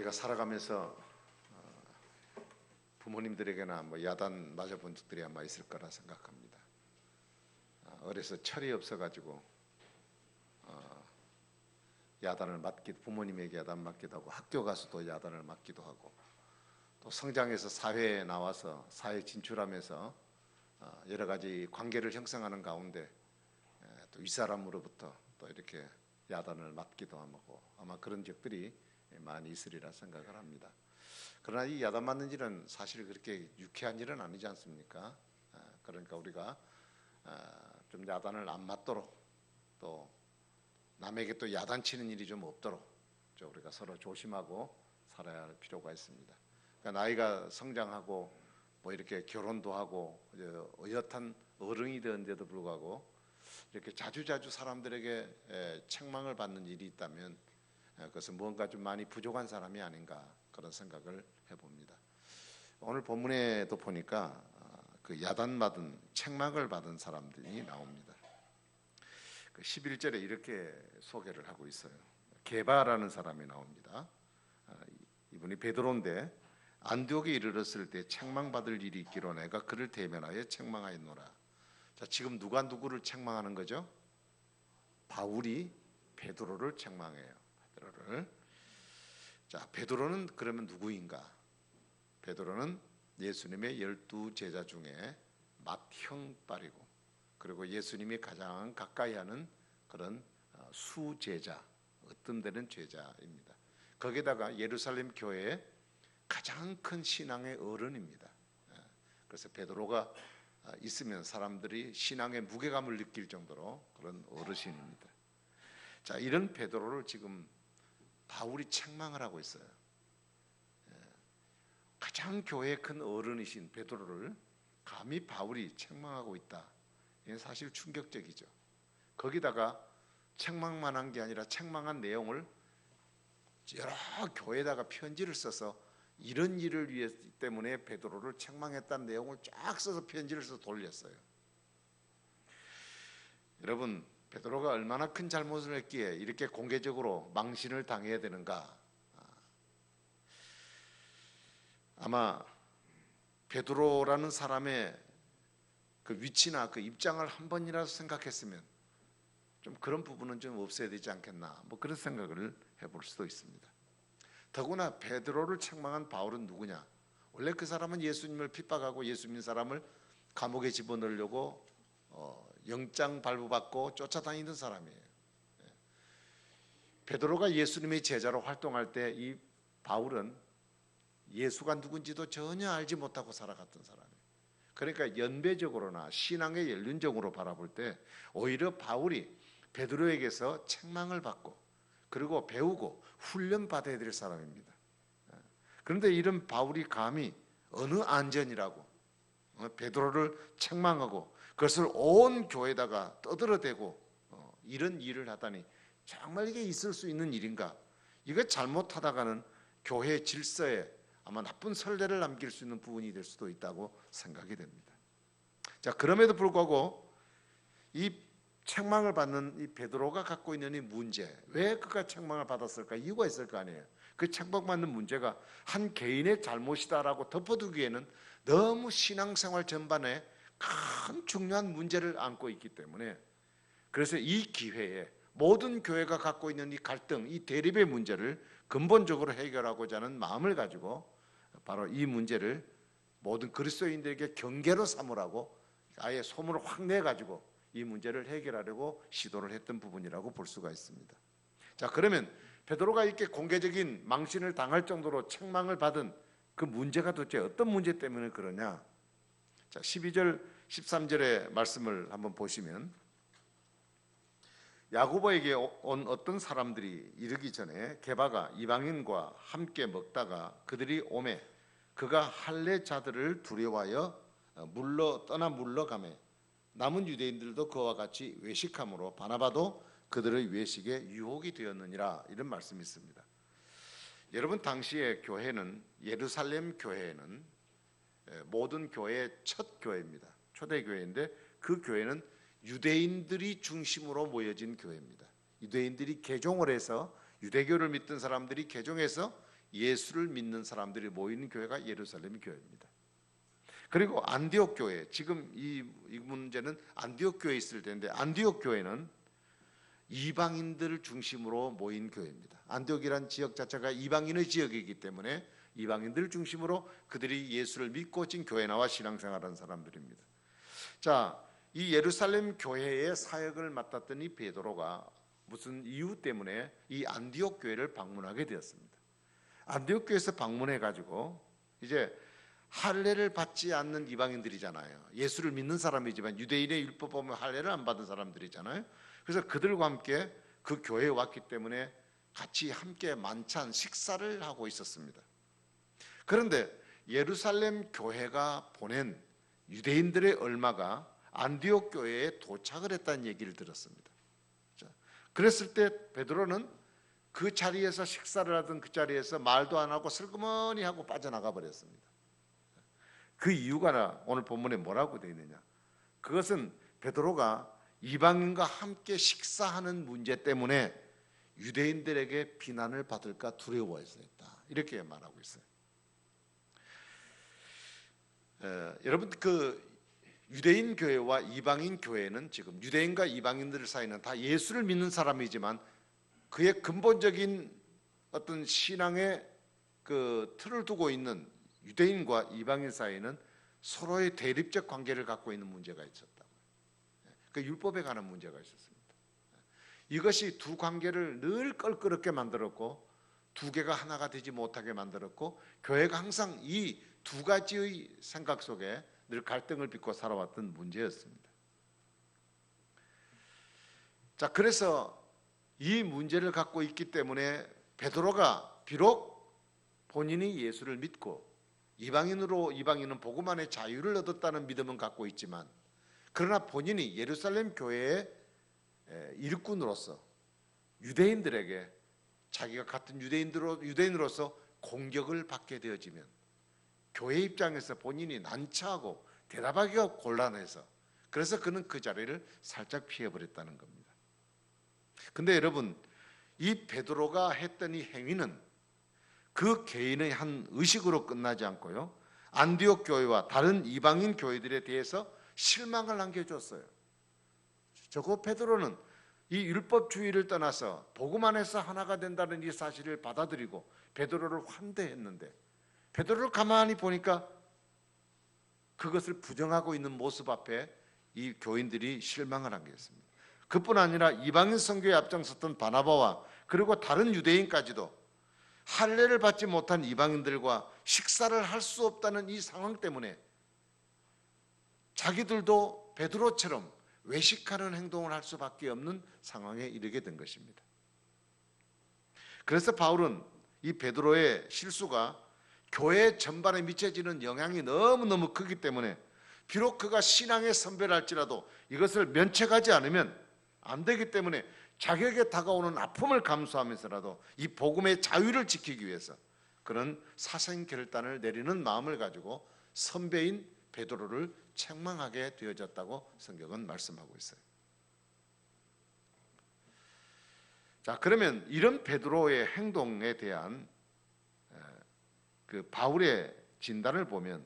우리가 살아가면서 부모님들에게나 야단 맞아본 적들이 아마 있을 거라 생각합니다. 어려서 철이 없어가지고 야단을 맞기도, 부모님에게 야단 맞기도 하고, 학교 가서도 야단을 맞기도 하고, 또 성장해서 사회에 나와서 사회 진출하면서 여러 가지 관계를 형성하는 가운데 또 윗사람으로부터 또 이렇게 야단을 맞기도 하고, 아마 그런 적들이 많이 있으리라 생각을 합니다. 그러나 이 야단 맞는 일은 사실 그렇게 유쾌한 일은 아니지 않습니까? 그러니까 우리가 좀 야단을 안 맞도록, 또 남에게 또 야단치는 일이 좀 없도록 우리가 서로 조심하고 살아야 할 필요가 있습니다. 그러니까 나이가 성장하고 이렇게 결혼도 하고 어엿한 어른이 되는데도 불구하고 이렇게 자주자주 사람들에게 책망을 받는 일이 있다면 그것은 무언가 좀 많이 부족한 사람이 아닌가, 그런 생각을 해봅니다. 오늘 본문에도 보니까 그 야단받은, 책망을 받은 사람들이 나옵니다. 그 11절에 이렇게 소개를 하고 있어요. 게바라는 사람이 나옵니다. 이분이 베드로인데, 안디옥에 이르렀을 때 책망받을 일이 있기로 내가 그를 대면하여 책망하였노라. 자, 지금 누가 누구를 책망하는 거죠? 바울이 베드로를 책망해요. 베드로를. 자, 베드로는 그러면 누구인가? 베드로는 예수님의 12 제자 중에 맏형딸이고, 그리고 예수님이 가장 가까이 하는 그런 수제자, 어떤 데는 제자입니다. 거기다가 예루살렘 교회의 가장 큰 신앙의 어른입니다. 그래서 베드로가 있으면 사람들이 신앙의 무게감을 느낄 정도로 그런 어르신입니다. 자, 이런 베드로를 지금 바울이 책망을 하고 있어요. 가장 교회의 큰 어른이신 베드로를 감히 바울이 책망하고 있다. 이게 사실 충격적이죠. 거기다가 책망만 한 게 아니라 책망한 내용을 여러 교회에다가 편지를 써서 이런 일을 위해 때문에 베드로를 책망했다는 내용을 쫙 써서 편지를 써서 돌렸어요. 여러분, 베드로가 얼마나 큰 잘못을 했기에 이렇게 공개적으로 망신을 당해야 되는가? 아마 베드로라는 사람의 그 위치나 그 입장을 한 번이라도 생각했으면 좀 그런 부분은 좀 없어야 되지 않겠나, 그런 생각을 해볼 수도 있습니다. 더구나 베드로를 책망한 바울은 누구냐? 원래 그 사람은 예수님을 핍박하고 예수 믿는 사람을 감옥에 집어넣으려고 영장 발부받고 쫓아다니던 사람이에요. 베드로가 예수님의 제자로 활동할 때 이 바울은 예수가 누군지도 전혀 알지 못하고 살아갔던 사람이에요. 그러니까 연배적으로나 신앙의 연륜적으로 바라볼 때 오히려 바울이 베드로에게서 책망을 받고 그리고 배우고 훈련받아야 될 사람입니다. 그런데 이런 바울이 감히 어느 안전이라고 베드로를 책망하고 그것을 온 교회에다가 떠들어대고 이런 일을 하다니, 정말 이게 있을 수 있는 일인가? 이거 잘못하다가는 교회 질서에 아마 나쁜 선례를 남길 수 있는 부분이 될 수도 있다고 생각이 됩니다. 자, 그럼에도 불구하고 이 책망을 받는 이 베드로가 갖고 있는 이 문제, 왜 그가 책망을 받았을까? 이유가 있을 거 아니에요. 그 책망받는 문제가 한 개인의 잘못이다라고 덮어두기에는 너무 신앙생활 전반에 큰 중요한 문제를 안고 있기 때문에, 그래서 이 기회에 모든 교회가 갖고 있는 이 갈등, 이 대립의 문제를 근본적으로 해결하고자 하는 마음을 가지고 바로 이 문제를 모든 그리스도인들에게 경계로 삼으라고 아예 소문을 확 내가지고 이 문제를 해결하려고 시도를 했던 부분이라고 볼 수가 있습니다. 자, 그러면 베드로가 이렇게 공개적인 망신을 당할 정도로 책망을 받은 그 문제가 도대체 어떤 문제 때문에 그러냐? 자, 12절 13절의 말씀을 한번 보시면, 야고보에게 온 어떤 사람들이 이르기 전에 게바가 이방인과 함께 먹다가 그들이 오매 그가 할례 자들을 두려워하여 떠나 물러가매 남은 유대인들도 그와 같이 외식함으로 바나바도 그들의 외식에 유혹이 되었느니라, 이런 말씀이 있습니다. 여러분, 당시의 교회는, 예루살렘 교회는 모든 교회의 첫 교회입니다. 초대 교회인데 그 교회는 유대인들이 중심으로 모여진 교회입니다. 유대인들이 개종을 해서, 유대교를 믿던 사람들이 개종해서 예수를 믿는 사람들이 모이는 교회가 예루살렘 교회입니다. 그리고 안디옥 교회, 지금 이 문제는 안디옥 교회에 있을 텐데, 안디옥 교회는 이방인들을 중심으로 모인 교회입니다. 안디옥이란 지역 자체가 이방인의 지역이기 때문에 이방인들을 중심으로 그들이 예수를 믿고 진 교회 나와 신앙생활하는 사람들입니다. 자, 이 예루살렘 교회의 사역을 맡았던 이 베드로가 무슨 이유 때문에 이 안디옥 교회를 방문하게 되었습니다. 안디옥 교회에서 방문해 가지고 이제 할례를 받지 않는 이방인들이잖아요. 예수를 믿는 사람이지만 유대인의 율법 보면 할례를 안 받은 사람들이잖아요. 그래서 그들과 함께 그 교회에 왔기 때문에 같이 함께 만찬 식사를 하고 있었습니다. 그런데 예루살렘 교회가 보낸 유대인들의 얼마가 안디옥 교회에 도착을 했다는 얘기를 들었습니다. 그랬을 때 베드로는 그 자리에서 식사를 하던 그 자리에서 말도 안 하고 슬그머니 하고 빠져나가 버렸습니다. 그 이유가 오늘 본문에 뭐라고 되어 있느냐? 그것은 베드로가 이방인과 함께 식사하는 문제 때문에 유대인들에게 비난을 받을까 두려워했었다. 이렇게 말하고 있어요. 여러분, 그 유대인 교회와 이방인 교회는 지금 유대인과 이방인들 사이는 다 예수를 믿는 사람이지만 그의 근본적인 어떤 신앙의 그 틀을 두고 있는 유대인과 이방인 사이는 서로의 대립적 관계를 갖고 있는 문제가 있었다고요. 그 율법에 관한 문제가 있었습니다. 이것이 두 관계를 늘 껄끄럽게 만들었고 두 개가 하나가 되지 못하게 만들었고 교회가 항상 이 두 가지의 생각 속에 늘 갈등을 빚고 살아왔던 문제였습니다. 자, 그래서 이 문제를 갖고 있기 때문에 베드로가 비록 본인이 예수를 믿고 이방인은 복음 안에 자유를 얻었다는 믿음은 갖고 있지만 그러나 본인이 예루살렘 교회의 일꾼으로서 유대인들에게 자기가 같은 유대인으로서 공격을 받게 되어지면 교회 입장에서 본인이 난처하고 대답하기가 곤란해서 그래서 그는 그 자리를 살짝 피해버렸다는 겁니다. 근데 여러분, 이 베드로가 했던 이 행위는 그 개인의 한 의식으로 끝나지 않고요, 안디옥 교회와 다른 이방인 교회들에 대해서 실망을 안겨줬어요. 저거 베드로는 이 율법주의를 떠나서 복음 안에서 하나가 된다는 이 사실을 받아들이고 베드로를 환대했는데 베드로를 가만히 보니까 그것을 부정하고 있는 모습 앞에 이 교인들이 실망을 한 것입니다. 그뿐 아니라 이방인 선교에 앞장섰던 바나바와 그리고 다른 유대인까지도 할례를 받지 못한 이방인들과 식사를 할 수 없다는 이 상황 때문에 자기들도 베드로처럼 외식하는 행동을 할 수밖에 없는 상황에 이르게 된 것입니다. 그래서 바울은 이 베드로의 실수가 교회 전반에 미쳐지는 영향이 너무너무 크기 때문에 비록 그가 신앙의 선배랄지라도 이것을 면책하지 않으면 안 되기 때문에 자기에게 다가오는 아픔을 감수하면서라도 이 복음의 자유를 지키기 위해서 그런 사생결단을 내리는 마음을 가지고 선배인 베드로를 책망하게 되어졌다고 성경은 말씀하고 있어요. 자, 그러면 이런 베드로의 행동에 대한 그 바울의 진단을 보면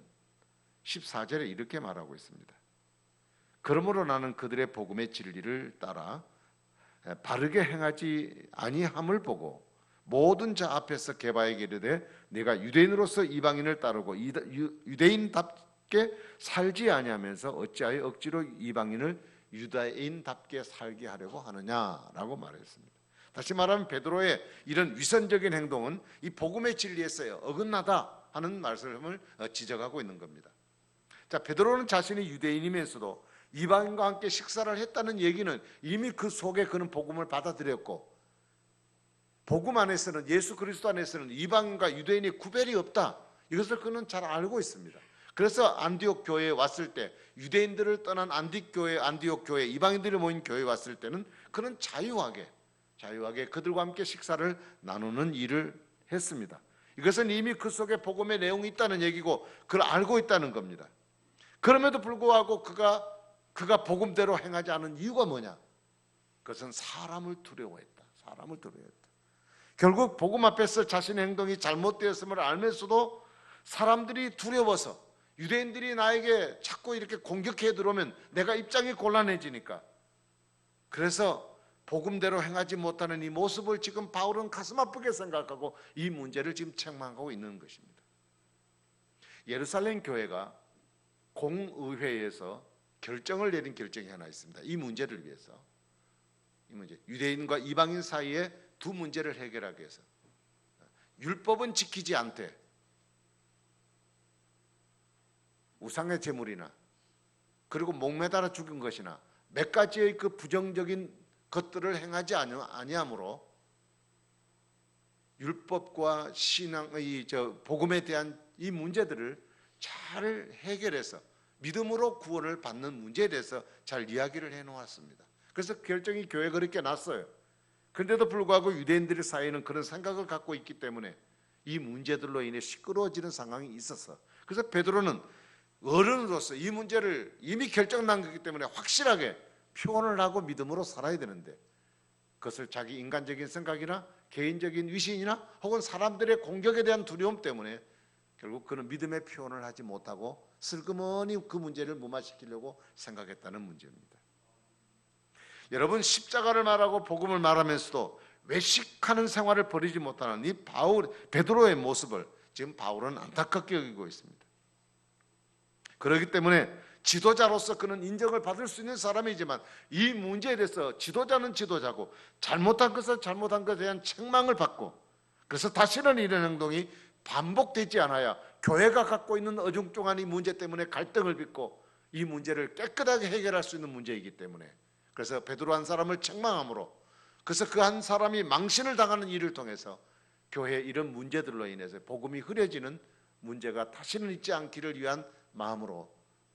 14절에 이렇게 말하고 있습니다. 그러므로 나는 그들의 복음의 진리를 따라 바르게 행하지 아니함을 보고 모든 자 앞에서 게바에게 이르되 내가 유대인으로서 이방인을 따르고 유대인답게 살지 아니하면서 어찌하여 억지로 이방인을 유대인답게 살게 하려고 하느냐라고 말했습니다. 다시 말하면 베드로의 이런 위선적인 행동은 이 복음의 진리에서 어긋나다 하는 말씀을 지적하고 있는 겁니다. 자, 베드로는 자신이 유대인이면서도 이방인과 함께 식사를 했다는 얘기는 이미 그 속에 그는 복음을 받아들였고 복음 안에서는 예수 그리스도 안에서는 이방인과 유대인의 구별이 없다. 이것을 그는 잘 알고 있습니다. 그래서 안디옥 교회에 왔을 때 유대인들을 떠난 안디옥 교회 이방인들이 모인 교회에 왔을 때는 그는 자유하게 그들과 함께 식사를 나누는 일을 했습니다. 이것은 이미 그 속에 복음의 내용이 있다는 얘기고 그걸 알고 있다는 겁니다. 그럼에도 불구하고 그가 복음대로 행하지 않은 이유가 뭐냐? 그것은 사람을 두려워했다. 결국 복음 앞에서 자신의 행동이 잘못되었음을 알면서도 사람들이 두려워서, 유대인들이 나에게 자꾸 이렇게 공격해 들어오면 내가 입장이 곤란해지니까, 그래서 복음대로 행하지 못하는 이 모습을 지금 바울은 가슴 아프게 생각하고 이 문제를 지금 책망하고 있는 것입니다. 예루살렘 교회가 공의회에서 결정을 내린 결정이 하나 있습니다. 이 문제를 위해서, 이 문제, 유대인과 이방인 사이에 두 문제를 해결하기 위해서, 율법은 지키지 않되 우상의 제물이나 그리고 목매달아 죽은 것이나 몇 가지의 그 부정적인 것들을 행하지 아니하므로 율법과 신앙의 복음에 대한 이 문제들을 잘 해결해서 믿음으로 구원을 받는 문제에 대해서 잘 이야기를 해놓았습니다. 그래서 결정이 교회에 그렇게 났어요. 그런데도 불구하고 유대인들 사이에는 그런 생각을 갖고 있기 때문에 이 문제들로 인해 시끄러워지는 상황이 있었어. 그래서 베드로는 어른으로서 이 문제를 이미 결정난 거기 때문에 확실하게 표현을 하고 믿음으로 살아야 되는데, 그것을 자기 인간적인 생각이나 개인적인 위신이나 혹은 사람들의 공격에 대한 두려움 때문에 결국 그는 믿음의 표현을 하지 못하고 슬그머니 그 문제를 무마시키려고 생각했다는 문제입니다. 여러분, 십자가를 말하고 복음을 말하면서도 외식하는 생활을 버리지 못하는 이 베드로의 모습을 지금 바울은 안타깝게 여기고 있습니다. 그렇기 때문에 지도자로서 그는 인정을 받을 수 있는 사람이지만 이 문제에 대해서 지도자는 지도자고 잘못한 것은 잘못한 것에 대한 책망을 받고, 그래서 다시는 이런 행동이 반복되지 않아야 교회가 갖고 있는 어중중한 이 문제 때문에 갈등을 빚고 이 문제를 깨끗하게 해결할 수 있는 문제이기 때문에, 그래서 베드로 한 사람을 책망함으로, 그래서 그 한 사람이 망신을 당하는 일을 통해서 교회의 이런 문제들로 인해서 복음이 흐려지는 문제가 다시는 있지 않기를 위한 마음으로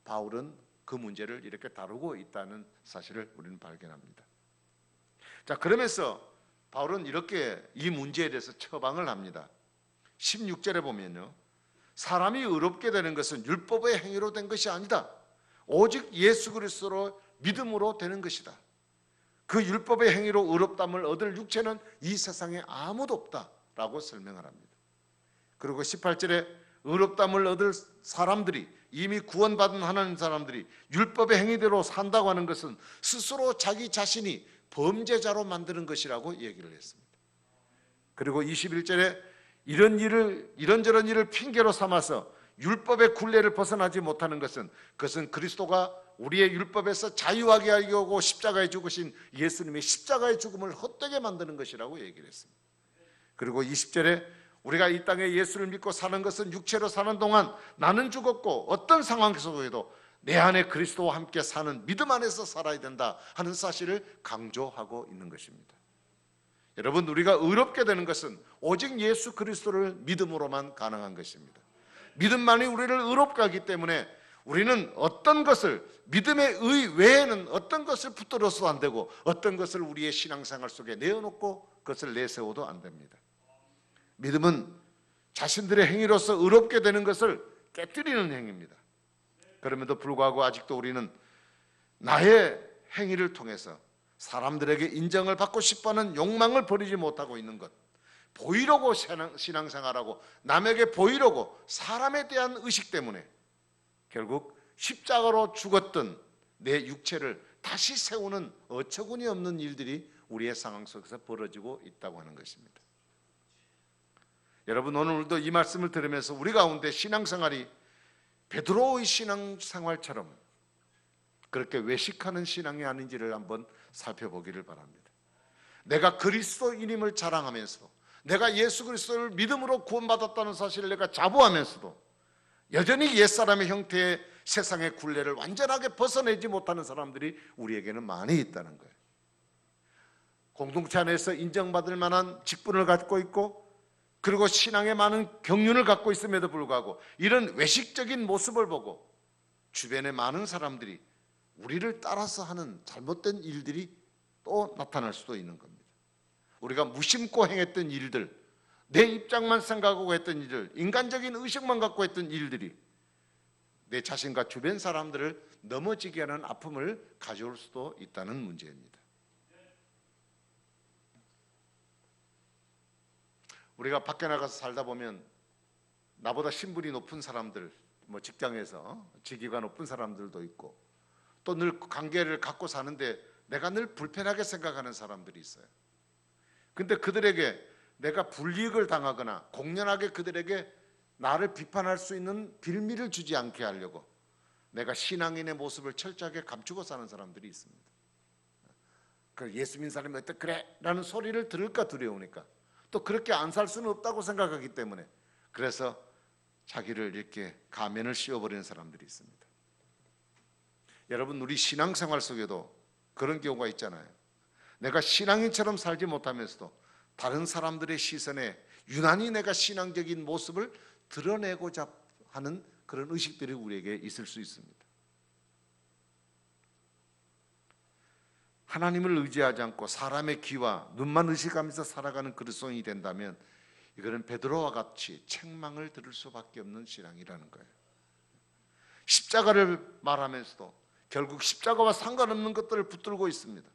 바울은 그 문제를 이렇게 다루고 있다는 사실을 우리는 발견합니다. 자, 그러면서 바울은 이렇게 이 문제에 대해서 처방을 합니다. 16절에 보면요, 사람이 의롭게 되는 것은 율법의 행위로 된 것이 아니다. 오직 예수 그리스도로 믿음으로 되는 것이다. 그 율법의 행위로 의롭다함을 얻을 육체는 이 세상에 아무도 없다라고 설명을 합니다. 그리고 18절에 의롭다함을 얻을 사람들이, 이미 구원받은 하나님 사람들이 율법의 행위대로 산다고 하는 것은 스스로 자기 자신이 범죄자로 만드는 것이라고 얘기를 했습니다. 그리고 21절에 이런저런 일을 핑계로 삼아서 율법의 굴레를 벗어나지 못하는 것은, 그것은 그리스도가 우리의 율법에서 자유하게 하려고 십자가에 죽으신 예수님의 십자가의 죽음을 헛되게 만드는 것이라고 얘기를 했습니다. 그리고 20절에 우리가 이 땅에 예수를 믿고 사는 것은 육체로 사는 동안 나는 죽었고 어떤 상황 속에도 내 안에 그리스도와 함께 사는 믿음 안에서 살아야 된다 하는 사실을 강조하고 있는 것입니다. 여러분, 우리가 의롭게 되는 것은 오직 예수 그리스도를 믿음으로만 가능한 것입니다. 믿음만이 우리를 의롭게 하기 때문에 우리는 어떤 것을, 믿음의 의 외에는 어떤 것을 붙들어서도 안 되고 어떤 것을 우리의 신앙생활 속에 내어놓고 그것을 내세워도 안 됩니다. 믿음은 자신들의 행위로서 의롭게 되는 것을 깨뜨리는 행위입니다. 그럼에도 불구하고 아직도 우리는 나의 행위를 통해서 사람들에게 인정을 받고 싶어하는 욕망을 버리지 못하고 있는 것, 보이려고 신앙생활하고 남에게 보이려고 사람에 대한 의식 때문에 결국 십자가로 죽었던 내 육체를 다시 세우는 어처구니 없는 일들이 우리의 상황 속에서 벌어지고 있다고 하는 것입니다. 여러분, 오늘도 이 말씀을 들으면서 우리 가운데 신앙생활이 베드로의 신앙생활처럼 그렇게 외식하는 신앙이 아닌지를 한번 살펴보기를 바랍니다. 내가 그리스도인임을 자랑하면서도, 내가 예수 그리스도를 믿음으로 구원받았다는 사실을 내가 자부하면서도 여전히 옛사람의 형태의 세상의 굴레를 완전하게 벗어내지 못하는 사람들이 우리에게는 많이 있다는 거예요. 공동체 안에서 인정받을 만한 직분을 갖고 있고, 그리고 신앙에 많은 경륜을 갖고 있음에도 불구하고 이런 외식적인 모습을 보고 주변의 많은 사람들이 우리를 따라서 하는 잘못된 일들이 또 나타날 수도 있는 겁니다. 우리가 무심코 행했던 일들, 내 입장만 생각하고 했던 일들, 인간적인 의식만 갖고 했던 일들이 내 자신과 주변 사람들을 넘어지게 하는 아픔을 가져올 수도 있다는 문제입니다. 우리가 밖에 나가서 살다 보면 나보다 신분이 높은 사람들, 뭐 직장에서 직위가 높은 사람들도 있고, 또 늘 관계를 갖고 사는데 내가 늘 불편하게 생각하는 사람들이 있어요. 근데 그들에게 내가 불이익을 당하거나 공연하게 그들에게 나를 비판할 수 있는 빌미를 주지 않게 하려고 내가 신앙인의 모습을 철저하게 감추고 사는 사람들이 있습니다. 그 예수 믿는 사람이 어때 그래? 라는 소리를 들을까 두려우니까, 또 그렇게 안 살 수는 없다고 생각하기 때문에, 그래서 자기를 이렇게 가면을 씌워버리는 사람들이 있습니다. 여러분, 우리 신앙생활 속에도 그런 경우가 있잖아요. 내가 신앙인처럼 살지 못하면서도 다른 사람들의 시선에 유난히 내가 신앙적인 모습을 드러내고자 하는 그런 의식들이 우리에게 있을 수 있습니다. 하나님을 의지하지 않고 사람의 귀와 눈만 의식하면서 살아가는 그리스도인이 된다면 이거는 베드로와 같이 책망을 들을 수밖에 없는 신앙이라는 거예요. 십자가를 말하면서도 결국 십자가와 상관없는 것들을 붙들고 있습니다.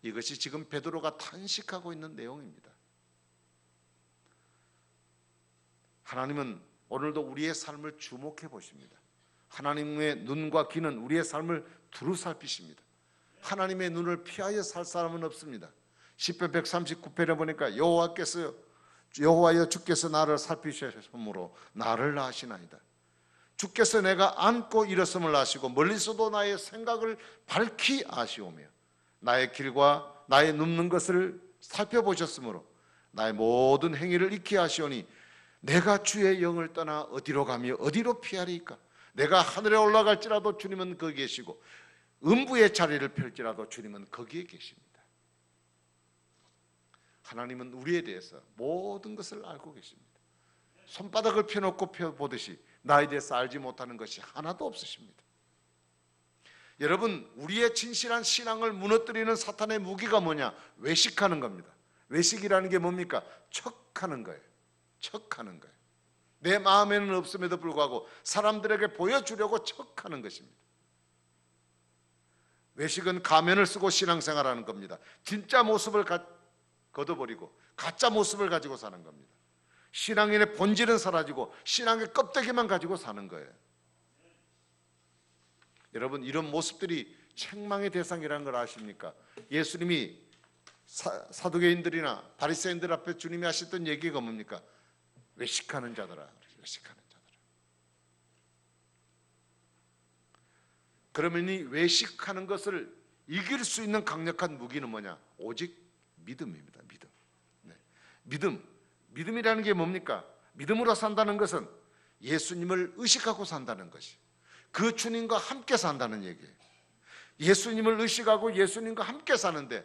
이것이 지금 베드로가 탄식하고 있는 내용입니다. 하나님은 오늘도 우리의 삶을 주목해 보십니다. 하나님의 눈과 귀는 우리의 삶을 두루 살피십니다. 하나님의 눈을 피하여 살 사람은 없습니다. 시편 139편에 보니까 여호와여 주께서 나를 살피셨으므로 나를 아시나이다. 주께서 내가 앉고 일었음을 아시고 멀리서도 나의 생각을 밝히 아시오며 나의 길과 나의 눕는 것을 살펴보셨으므로 나의 모든 행위를 익히 아시오니 내가 주의 영을 떠나 어디로 가며 어디로 피하리이까? 내가 하늘에 올라갈지라도 주님은 거기 계시고 음부의 자리를 펼지라도 주님은 거기에 계십니다. 하나님은 우리에 대해서 모든 것을 알고 계십니다. 손바닥을 펴놓고 펴보듯이 나에 대해서 알지 못하는 것이 하나도 없으십니다. 여러분, 우리의 진실한 신앙을 무너뜨리는 사탄의 무기가 뭐냐? 외식하는 겁니다. 외식이라는 게 뭡니까? 척하는 거예요. 척하는 거예요. 내 마음에는 없음에도 불구하고 사람들에게 보여주려고 척하는 것입니다. 외식은 가면을 쓰고 신앙생활하는 겁니다. 진짜 모습을 걷어버리고 가짜 모습을 가지고 사는 겁니다. 신앙인의 본질은 사라지고 신앙의 껍데기만 가지고 사는 거예요. 여러분, 이런 모습들이 책망의 대상이라는 걸 아십니까? 예수님이 사두개인들이나 바리새인들 앞에 주님이 하셨던 얘기가 뭡니까? 외식하는 자들아, 외식하는 자들아. 그러면 이 외식하는 것을 이길 수 있는 강력한 무기는 뭐냐? 오직 믿음입니다. 믿음. 네. 믿음이라는 게 뭡니까? 믿음으로 산다는 것은 예수님을 의식하고 산다는 것이, 그 주님과 함께 산다는 얘기예요. 예수님을 의식하고 예수님과 함께 사는데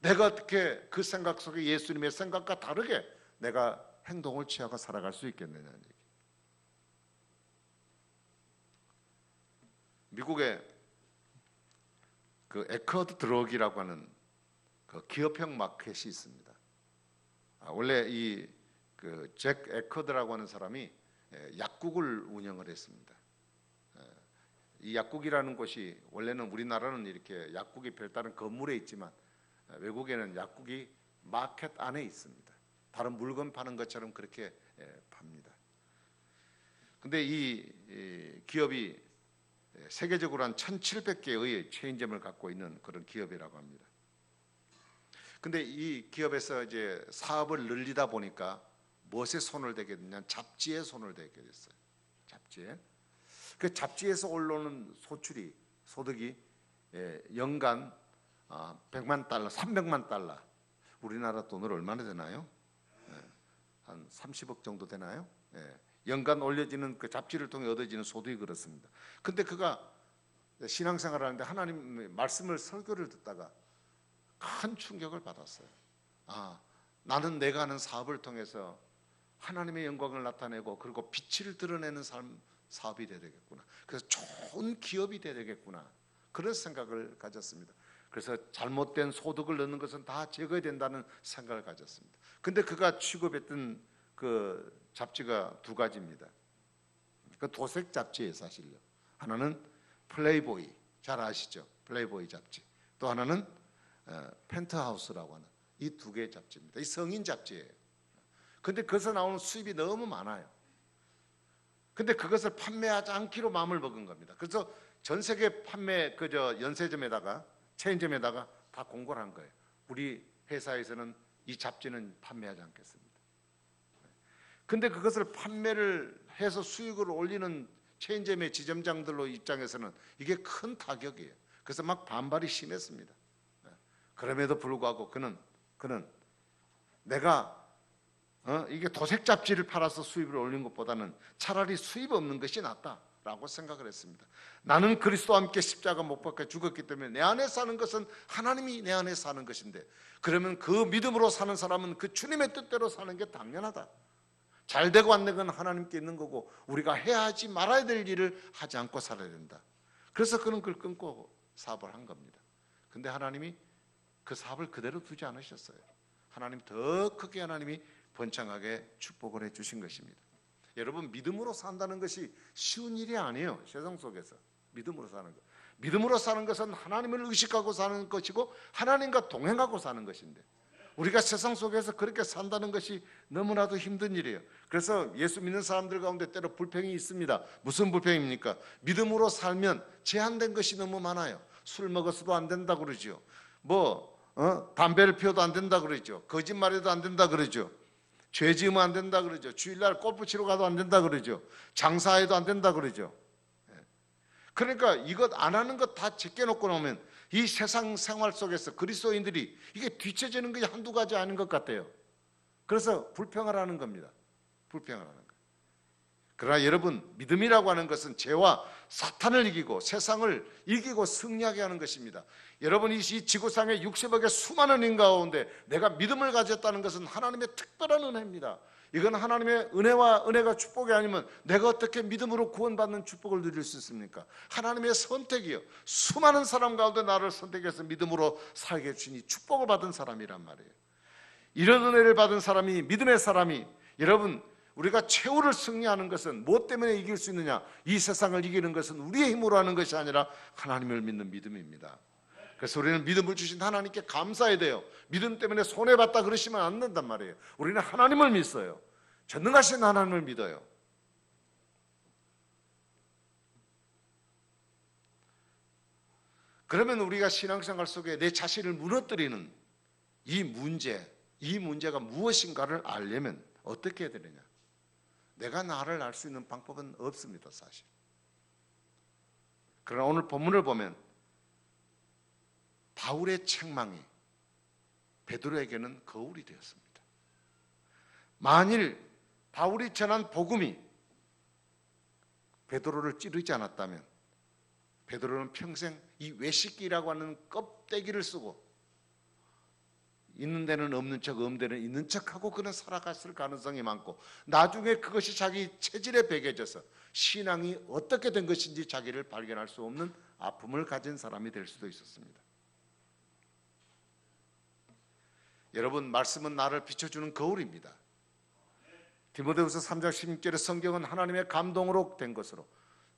내가 어떻게 그 생각 속에 예수님의 생각과 다르게 내가 행동을 취하고 살아갈 수 있겠느냐는 얘기. 미국에 그 에커드 드럭이라고 하는 그 기업형 마켓이 있습니다. 원래 이 그 잭 에커드라고 하는 사람이 약국을 운영을 했습니다. 이 약국이라는 곳이 원래는 우리나라는 이렇게 약국이 별다른 건물에 있지만 외국에는 약국이 마켓 안에 있습니다. 다른 물건 파는 것처럼 그렇게 팝니다. 근데 이 기업이 세계적으로 한 1,700개의 체인점을 갖고 있는 그런 기업이라고 합니다. 근데 이 기업에서 이제 사업을 늘리다 보니까 무엇에 손을 대게 됐냐? 잡지에 손을 대게 됐어요. 잡지에. 그 잡지에서 올라오는 소득이 연간 100만 달러, 300만 달러. 우리나라 돈으로 얼마나 되나요? 한 30억 정도 되나요? 연간 올려지는 그 잡지를 통해 얻어지는 소득이 그렇습니다. 근데 그가 신앙생활을 하는데 하나님의 말씀을 설교를 듣다가 큰 충격을 받았어요. 나는 내가 하는 사업을 통해서 하나님의 영광을 나타내고 그리고 빛을 드러내는 사업이 되야 되겠구나. 그래서 좋은 기업이 되야 되겠구나. 그런 생각을 가졌습니다. 그래서 잘못된 소득을 넣는 것은 다 제거해야 된다는 생각을 가졌습니다. 근데 그가 취급했던 그 잡지가 두 가지입니다. 그 도색 잡지예요, 사실요. 하나는 플레이보이, 잘 아시죠? 플레이보이 잡지. 또 하나는 펜트하우스라고 하는 이 두 개의 잡지입니다. 이 성인 잡지예요. 근데 그것에서 나오는 수입이 너무 많아요. 근데 그것을 판매하지 않기로 마음을 먹은 겁니다. 그래서 전 세계 판매 연세점에다가 체인점에다가 다 공고를 한 거예요. 우리 회사에서는 이 잡지는 판매하지 않겠습니다. 근데 그것을 판매를 해서 수익을 올리는 체인점의 지점장들로 입장에서는 이게 큰 타격이에요. 그래서 막 반발이 심했습니다. 그럼에도 불구하고 그는 내가 이게 도색 잡지를 팔아서 수입을 올린 것보다는 차라리 수입 없는 것이 낫다라고 생각을 했습니다. 나는 그리스도와 함께 십자가 못 박혀 죽었기 때문에 내 안에 사는 것은 하나님이 내 안에 사는 것인데, 그러면 그 믿음으로 사는 사람은 그 주님의 뜻대로 사는 게 당연하다. 잘 되고 안 되건 하나님께 있는 거고 우리가 해야 하지 말아야 될 일을 하지 않고 살아야 된다. 그래서 그는 그걸 끊고 사업을 한 겁니다. 근데 하나님이 그 사업을 그대로 두지 않으셨어요. 하나님 더 크게 하나님이 번창하게 축복을 해 주신 것입니다. 여러분, 믿음으로 산다는 것이 쉬운 일이 아니에요. 세상 속에서 믿음으로 사는 것. 믿음으로 사는 것은 하나님을 의식하고 사는 것이고 하나님과 동행하고 사는 것인데, 우리가 세상 속에서 그렇게 산다는 것이 너무나도 힘든 일이에요. 그래서 예수 믿는 사람들 가운데 때로 불평이 있습니다. 무슨 불평입니까? 믿음으로 살면 제한된 것이 너무 많아요. 술 먹어서도 안 된다 그러죠. 담배를 피워도 안 된다 그러죠. 거짓말해도 안 된다 그러죠. 죄 지으면 안 된다 그러죠. 주일날 골프 치러 가도 안 된다 그러죠. 장사해도 안 된다 그러죠. 그러니까 이것 안 하는 것 다 제껴놓고 나오면 이 세상 생활 속에서 그리스도인들이 이게 뒤처지는 것이 한두 가지 아닌 것 같아요. 그래서 불평을 하는 겁니다. 불평을 하는 거예요. 그러나 여러분, 믿음이라고 하는 것은 죄와 사탄을 이기고 세상을 이기고 승리하게 하는 것입니다. 여러분, 이 지구상의 60억의 수많은 인간 가운데 내가 믿음을 가졌다는 것은 하나님의 특별한 은혜입니다. 이건 하나님의 은혜가 축복이 아니면 내가 어떻게 믿음으로 구원받는 축복을 누릴 수 있습니까? 하나님의 선택이요. 수많은 사람 가운데 나를 선택해서 믿음으로 살게 해주시니 축복을 받은 사람이란 말이에요. 이런 은혜를 받은 사람이, 믿음의 사람이, 여러분, 우리가 최후를 승리하는 것은 무엇 때문에 이길 수 있느냐? 이 세상을 이기는 것은 우리의 힘으로 하는 것이 아니라 하나님을 믿는 믿음입니다. 그래서 우리는 믿음을 주신 하나님께 감사해야 돼요. 믿음 때문에 손해봤다 그러시면 안 된단 말이에요. 우리는 하나님을 믿어요. 전능하신 하나님을 믿어요. 그러면 우리가 신앙생활 속에 내 자신을 무너뜨리는 이 문제가 무엇인가를 알려면 어떻게 해야 되느냐? 내가 나를 알 수 있는 방법은 없습니다, 사실. 그러나 오늘 본문을 보면 바울의 책망이 베드로에게는 거울이 되었습니다. 만일 바울이 전한 복음이 베드로를 찌르지 않았다면 베드로는 평생 이 외식기라고 하는 껍데기를 쓰고 있는 데는 없는 척, 없는 데는 있는 척하고 그는 살아갔을 가능성이 많고, 나중에 그것이 자기 체질에 배겨져서 신앙이 어떻게 된 것인지 자기를 발견할 수 없는 아픔을 가진 사람이 될 수도 있었습니다. 여러분, 말씀은 나를 비춰주는 거울입니다. 디모데후서 3장 16절에 성경은 하나님의 감동으로 된 것으로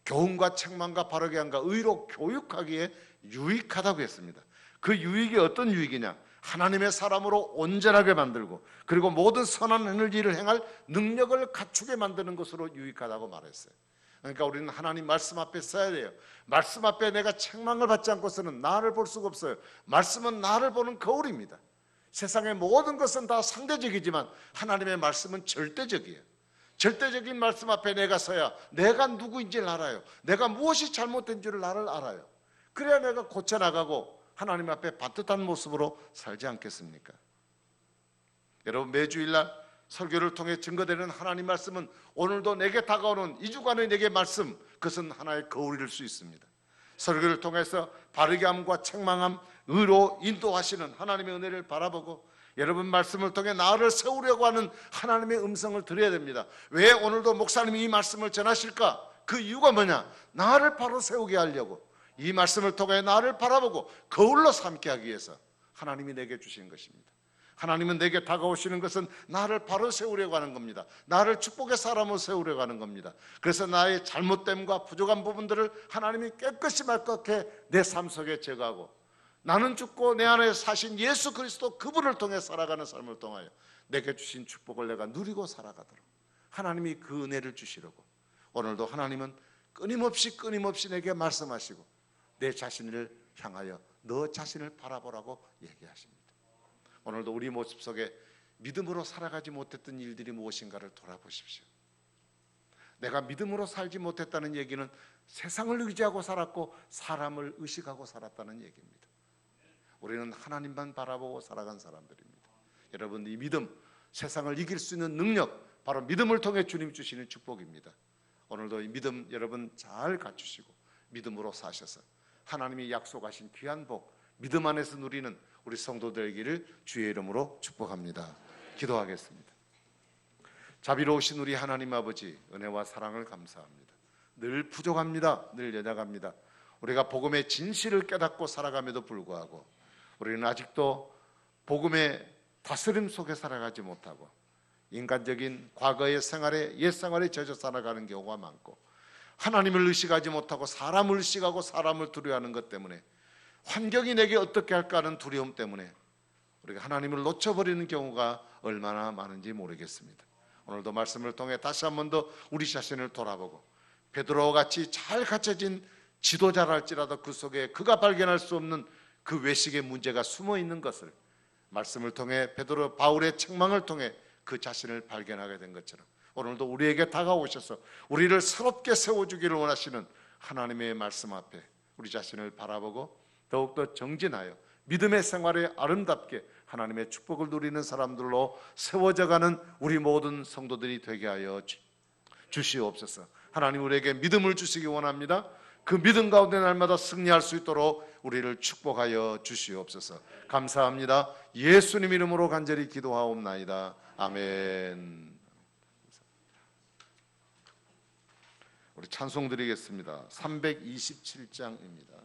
교훈과 책망과 바르게 함과 의로 교육하기에 유익하다고 했습니다. 그 유익이 어떤 유익이냐? 하나님의 사람으로 온전하게 만들고 그리고 모든 선한 일을 행할 능력을 갖추게 만드는 것으로 유익하다고 말했어요. 그러니까 우리는 하나님 말씀 앞에 서야 돼요. 말씀 앞에 내가 책망을 받지 않고서는 나를 볼 수가 없어요. 말씀은 나를 보는 거울입니다. 세상의 모든 것은 다 상대적이지만 하나님의 말씀은 절대적이에요. 절대적인 말씀 앞에 내가 서야 내가 누구인지를 알아요. 내가 무엇이 잘못된 줄을 나를 알아요. 그래야 내가 고쳐나가고 하나님 앞에 반듯한 모습으로 살지 않겠습니까? 여러분, 매주일날 설교를 통해 증거되는 하나님 말씀은 오늘도 내게 다가오는 2주간의 내게 말씀, 그것은 하나의 거울일 수 있습니다. 설교를 통해서 바르게 함과 책망함, 의로 인도하시는 하나님의 은혜를 바라보고 여러분 말씀을 통해 나를 세우려고 하는 하나님의 음성을 들어야 됩니다. 왜 오늘도 목사님이 이 말씀을 전하실까? 그 이유가 뭐냐? 나를 바로 세우게 하려고, 이 말씀을 통해 나를 바라보고 거울로 삼게 하기 위해서 하나님이 내게 주신 것입니다. 하나님은 내게 다가오시는 것은 나를 바로 세우려고 하는 겁니다. 나를 축복의 사람으로 세우려고 하는 겁니다. 그래서 나의 잘못됨과 부족한 부분들을 하나님이 깨끗이 말끔하게 내 삶 속에 제거하고 나는 죽고 내 안에 사신 예수 그리스도 그분을 통해 살아가는 삶을 통하여 내게 주신 축복을 내가 누리고 살아가도록 하나님이 그 은혜를 주시려고 오늘도 하나님은 끊임없이 내게 말씀하시고 내 자신을 향하여 너 자신을 바라보라고 얘기하십니다. 오늘도 우리 모습 속에 믿음으로 살아가지 못했던 일들이 무엇인가를 돌아보십시오. 내가 믿음으로 살지 못했다는 얘기는 세상을 의지하고 살았고 사람을 의식하고 살았다는 얘기입니다. 우리는 하나님만 바라보고 살아간 사람들입니다. 여러분, 이 믿음, 세상을 이길 수 있는 능력, 바로 믿음을 통해 주님 주시는 축복입니다. 오늘도 이 믿음 여러분 잘 갖추시고 믿음으로 사셔서 하나님이 약속하신 귀한 복, 믿음 안에서 누리는 우리 성도들에게를 주의 이름으로 축복합니다. 기도하겠습니다. 자비로우신 우리 하나님 아버지, 은혜와 사랑을 감사합니다. 늘 부족합니다. 늘 연약합니다. 우리가 복음의 진실을 깨닫고 살아감에도 불구하고 우리는 아직도 복음의 다스림 속에 살아가지 못하고 인간적인 과거의 생활에 옛 생활에 젖어 살아가는 경우가 많고 하나님을 의식하지 못하고 사람을 의식하고 사람을 두려워하는 것 때문에 환경이 내게 어떻게 할까 하는 두려움 때문에 우리가 하나님을 놓쳐버리는 경우가 얼마나 많은지 모르겠습니다. 오늘도 말씀을 통해 다시 한 번 더 우리 자신을 돌아보고 베드로와 같이 잘 갖춰진 지도자랄지라도 그 속에 그가 발견할 수 없는 그 외식의 문제가 숨어 있는 것을 말씀을 통해 베드로 바울의 책망을 통해 그 자신을 발견하게 된 것처럼 오늘도 우리에게 다가오셔서 우리를 새롭게 세워주기를 원하시는 하나님의 말씀 앞에 우리 자신을 바라보고 더욱더 정진하여 믿음의 생활에 아름답게 하나님의 축복을 누리는 사람들로 세워져가는 우리 모든 성도들이 되게 하여 주시옵소서. 하나님 우리에게 믿음을 주시기 원합니다. 그 믿음 가운데 날마다 승리할 수 있도록 우리를 축복하여 주시옵소서. 감사합니다. 예수님 이름으로 간절히 기도하옵나이다. 아멘. 우리 찬송 드리겠습니다. 327장입니다.